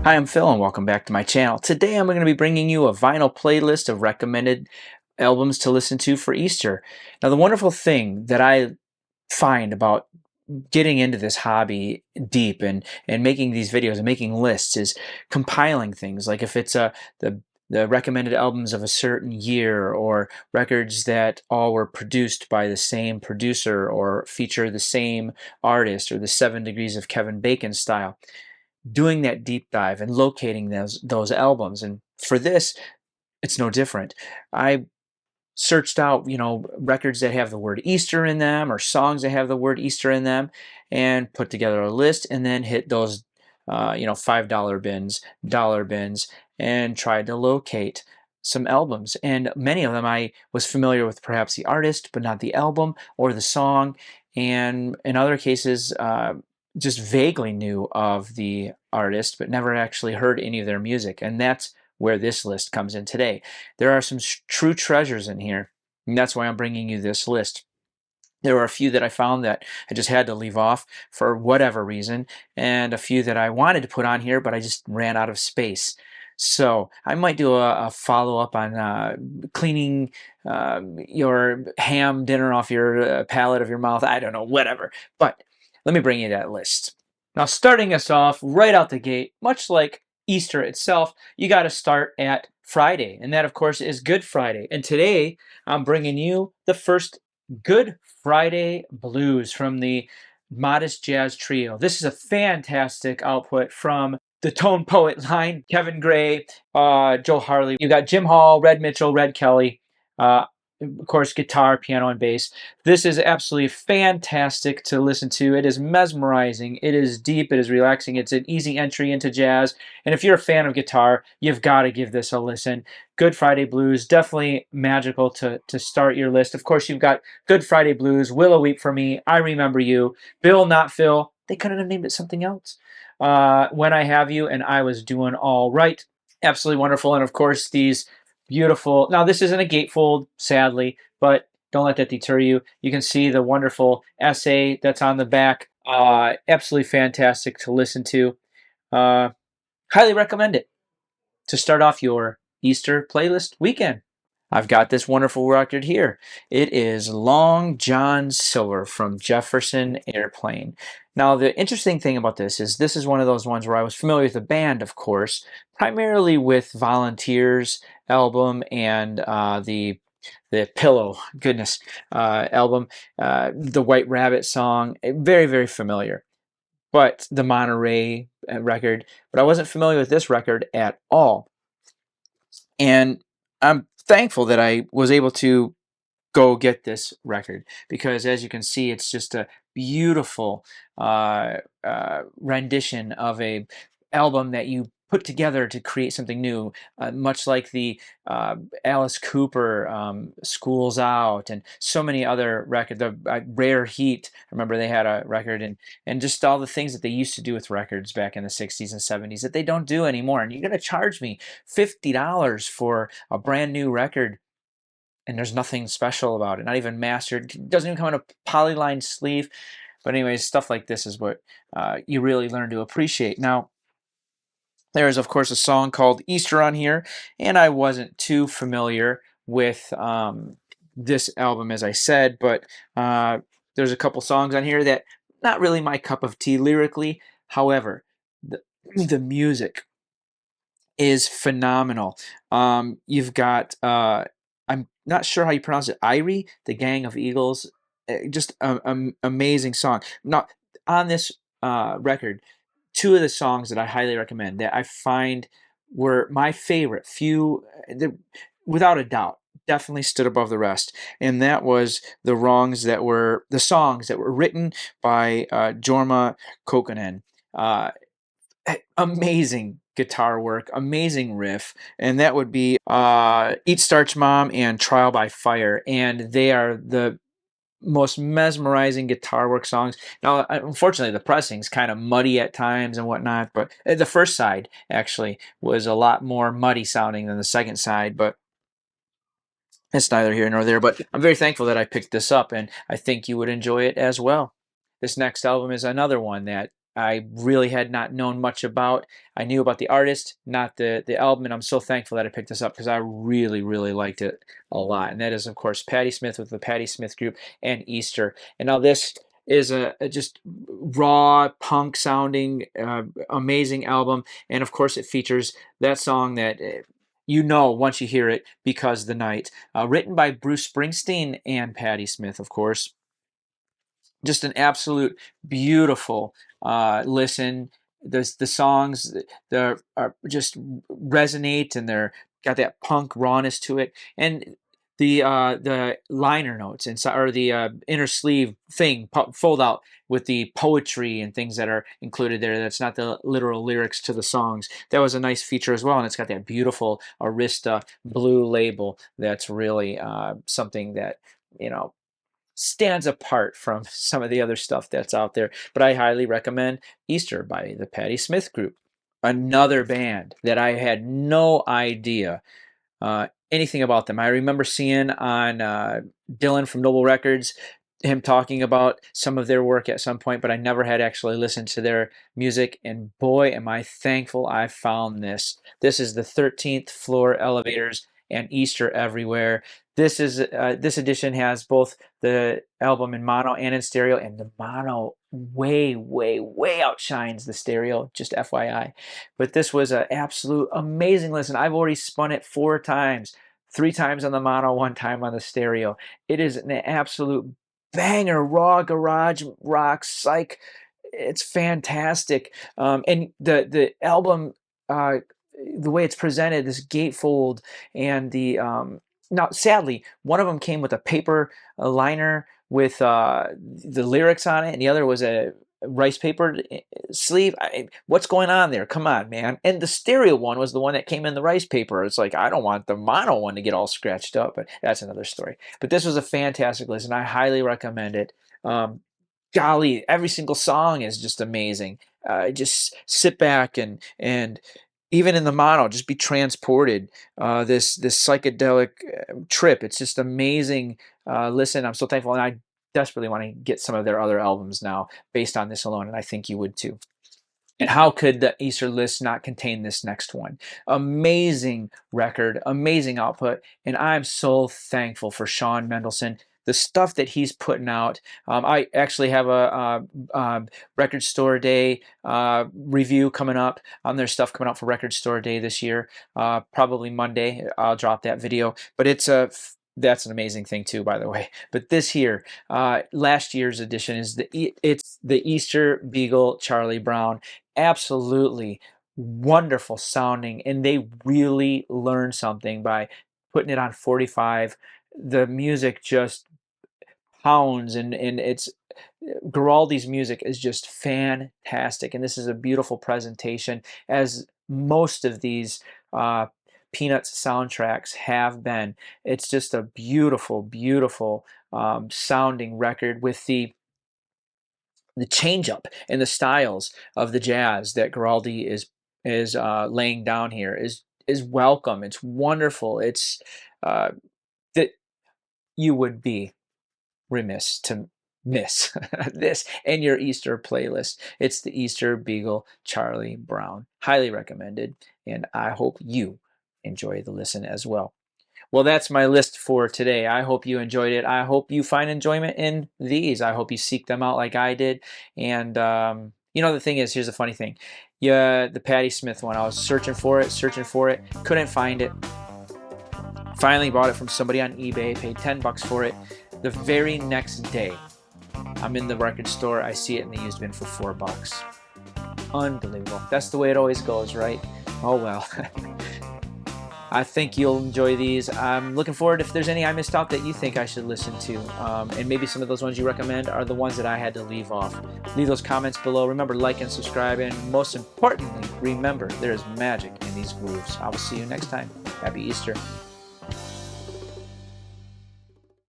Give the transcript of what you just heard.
Hi, I'm Phil and welcome back to my channel. Today I'm going to be bringing you a vinyl playlist of recommended albums to listen to for Easter. Now, the wonderful thing that I find about getting into this hobby deep and making these videos and making lists is compiling things. Like if it's the recommended albums of a certain year, or records that all were produced by the same producer or feature the same artist, or the 7 Degrees of Kevin Bacon style, doing that deep dive and locating those albums. And for this, it's no different. I searched out, records that have the word Easter in them, or songs that have the word Easter in them, and put together a list, and then hit those, $5 bins, dollar bins, and tried to locate some albums. And many of them I was familiar with, perhaps the artist, but not the album or the song. And in other cases, just vaguely knew of the artist, but never actually heard any of their music. And that's where this list comes in today. There are some true treasures in here, and that's why I'm bringing you this list. There were a few that I found that I just had to leave off for whatever reason, and a few that I wanted to put on here, but I just ran out of space. So I might do a follow-up on cleaning your ham dinner off your palate of your mouth. I don't know, whatever. But let me bring you that list. Now, starting us off right out the gate, much like Easter itself, you got to start at Friday, and that, of course, is Good Friday. And today, I'm bringing you the first Good Friday Blues from the Modest Jazz Trio. This is a fantastic output from the Tone Poet line: Kevin Gray, Joe Harley. You got Jim Hall, Red Mitchell, Red Kelly, of course, guitar, piano, and bass. This is absolutely fantastic to listen to. It is mesmerizing. It is deep. It is relaxing. It's an easy entry into jazz. And if you're a fan of guitar, you've got to give this a listen. Good Friday Blues, definitely magical to start your list. Of course, you've got Good Friday Blues, Willow Weep for Me, I Remember You, Bill Not Phil. They couldn't have named it something else. When I Have You, and I Was Doing All Right. Absolutely wonderful. And of course, these beautiful. Now, this isn't a gatefold, sadly, but don't let that deter you. You can see the wonderful essay that's on the back. Absolutely fantastic to listen to. Highly recommend it to start off your Easter playlist weekend. I've got this wonderful record here. It is Long John Silver from Jefferson Airplane. Now, the interesting thing about this is one of those ones where I was familiar with the band, of course, primarily with Volunteers album and the Pillow, goodness, album, the White Rabbit song, very, very familiar. But the Monterey record, but I wasn't familiar with this record at all. And I'm thankful that I was able to go get this record, because as you can see, it's just a beautiful rendition of a album that you put together to create something new, much like the Alice Cooper Schools Out, and so many other records. The Rare Heat, I remember they had a record, and just all the things that they used to do with records back in the 60s and 70s that they don't do anymore. And you're going to charge me $50 for a brand new record, and there's nothing special about it, not even mastered. It doesn't even come in a polyline sleeve. But anyways, stuff like this is what you really learn to appreciate. Now, there is, of course, a song called Easter on here, and I wasn't too familiar with this album, as I said, but there's a couple songs on here that not really my cup of tea lyrically. However, the music is phenomenal. You've got I'm not sure how you pronounce it, Irie, the Gang of Eagles. Just an amazing song. Not on this record. Two of the songs that I highly recommend, that I find were my favorite, without a doubt, definitely stood above the rest, and that was the songs that were written by Jorma Kaukonen. Amazing guitar work, amazing riff, and that would be Eat Starch Mom and Trial by Fire, and they are the most mesmerizing guitar work songs. Now, unfortunately, the pressing's kind of muddy at times and whatnot, but the first side actually was a lot more muddy sounding than the second side, but it's neither here nor there. But I'm very thankful that I picked this up, and I think you would enjoy it as well. This next album is another one that I really had not known much about. I knew about the artist, not the album, and I'm so thankful that I picked this up because I really, really liked it a lot. And that is, of course, Patti Smith with the Patti Smith Group and Easter. And now this is a just raw punk sounding amazing album, and of course it features that song that you know once you hear it, Because the Night, written by Bruce Springsteen and Patti Smith, of course. Just an absolute beautiful listen. The songs are just resonate, and they're got that punk rawness to it, and the liner notes inside, or the inner sleeve thing fold out with the poetry and things that are included there. That's not the literal lyrics to the songs. That was a nice feature as well, and it's got that beautiful Arista blue label. That's really something that you know stands apart from some of the other stuff that's out there. But I highly recommend Easter by the Patti Smith Group. Another band that I had no idea anything about them. I remember seeing on Dylan from Noble Records him talking about some of their work at some point, but I never had actually listened to their music. And boy, am I thankful I found this. This is the 13th Floor Elevators and Easter Everywhere. This edition has both the album in mono and in stereo, and the mono way, way, way outshines the stereo, just FYI. But this was an absolute amazing listen. I've already spun it 4 times, 3 times on the mono, 1 time on the stereo. It is an absolute banger, raw garage rock psych. It's fantastic. And the album, the way it's presented, this gatefold and the now, sadly, one of them came with a paper liner with the lyrics on it, and the other was a rice paper sleeve. What's going on there? Come on, man. And the stereo one was the one that came in the rice paper. It's like, I don't want the mono one to get all scratched up, but that's another story. But this was a fantastic listen. I highly recommend it. Golly, every single song is just amazing. Just sit back and even in the mono, just be transported. This psychedelic trip. It's just amazing. Listen, I'm so thankful, and I desperately want to get some of their other albums now based on this alone, and I think you would too. And how could the Easter list not contain this next one? Amazing record, amazing output, and I'm so thankful for Sean Mendelsohn. The stuff that he's putting out. I actually have a Record Store Day review coming up on their stuff coming out for Record Store Day this year. Probably Monday, I'll drop that video. But that's an amazing thing too, by the way. But this here, last year's edition is it's the Easter Beagle Charlie Brown. Absolutely wonderful sounding, and they really learned something by putting it on 45. The music just pounds, and it's Guaraldi's music is just fantastic, and this is a beautiful presentation, as most of these Peanuts soundtracks have been. It's just a beautiful, beautiful sounding record with the change up and the styles of the jazz that Guaraldi is laying down here is welcome. It's wonderful. It's that you would be remiss to miss this in your Easter playlist. It's the Easter Beagle Charlie Brown. Highly recommended, and I hope you enjoy the listen as well. Well, that's my list for today. I hope you enjoyed it. I hope you find enjoyment in these. I hope you seek them out like I did. And the thing is, here's the funny thing. Yeah, the Patti Smith one, I was searching for it, couldn't find it. Finally bought it from somebody on eBay, paid $10 for it. The very next day, I'm in the record store, I see it in the used bin for $4. Unbelievable. That's the way it always goes, right? Oh well. I think you'll enjoy these. I'm looking forward if there's any I missed out that you think I should listen to. And maybe some of those ones you recommend are the ones that I had to leave off. Leave those comments below. Remember, like and subscribe. And most importantly, remember, there is magic in these grooves. I will see you next time. Happy Easter.